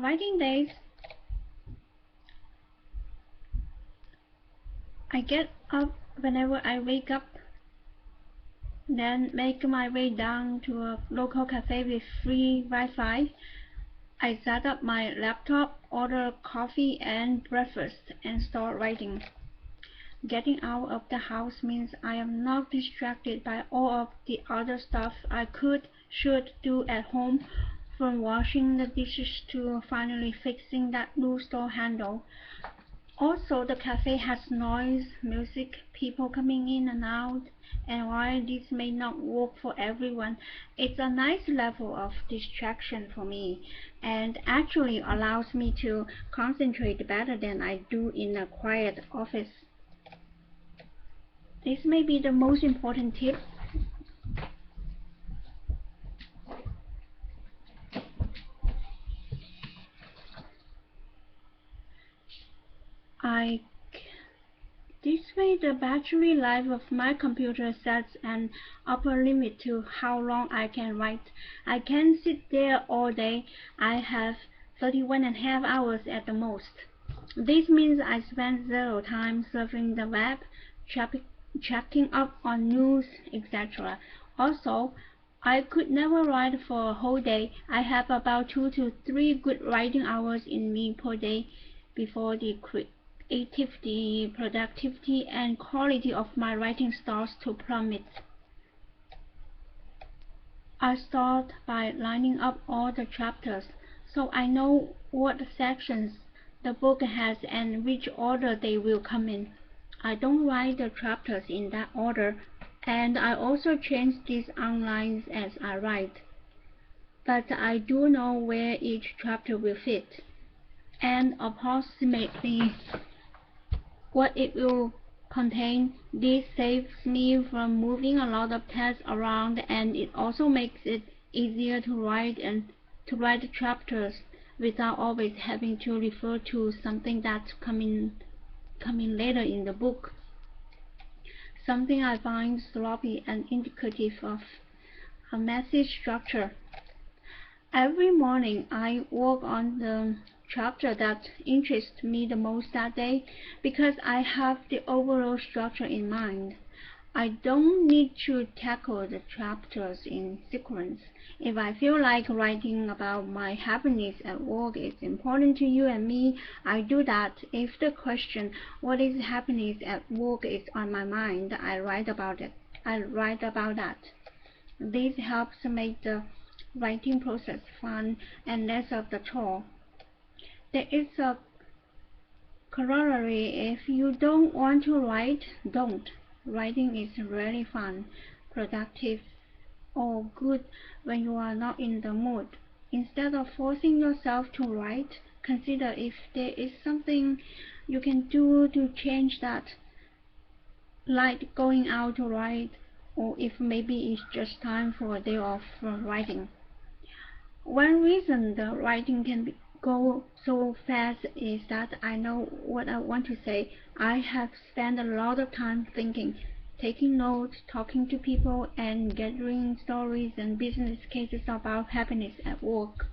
writing days, I get up whenever I wake up, then make my way down to a local cafe with free Wi-Fi. I set up my laptop, order coffee and breakfast, and start writing. Getting out of the house means I am not distracted by all of the other stuff I should do at home, from washing the dishes to finally fixing that loose door handle. Also, the cafe has noise, music, people coming in and out, and while this may not work for everyone, it's a nice level of distraction for me, and actually allows me to concentrate better than I do in a quiet office. This may be the most important tip. This way the battery life of my computer sets an upper limit to how long I can write. I can sit there all day. I have 31.5 hours at the most. This means I spend zero time surfing the web, checking up on news, etc. Also, I could never write for a whole day. I have about 2 to 3 good writing hours in me per day before the creativity, productivity, and quality of my writing starts to plummet. I start by lining up all the chapters, so I know what sections the book has and which order they will come in. I don't write the chapters in that order, and I also change these outlines as I write. But I do know where each chapter will fit, and approximately what it will contain. This saves me from moving a lot of text around, and it also makes it easier to write chapters without always having to refer to something that's coming later in the book. Something I find sloppy and indicative of a messy structure. Every morning I work on the chapter that interests me the most that day, because I have the overall structure in mind. I don't need to tackle the chapters in sequence. If I feel like writing about my happiness at work is important to you and me, I do that. If the question, what is happiness at work, is on my mind, I write about it. I write about that. This helps make the writing process fun and less of the chore. There is a corollary: if you don't want to write, don't. Writing is really fun, productive, or good when you are not in the mood. Instead of forcing yourself to write, consider if there is something you can do to change that, like going out to write, or if maybe it's just time for a day off from writing. One reason the writing can go so fast is that I know what I want to say. I have spent a lot of time thinking, taking notes, talking to people, and gathering stories and business cases about happiness at work.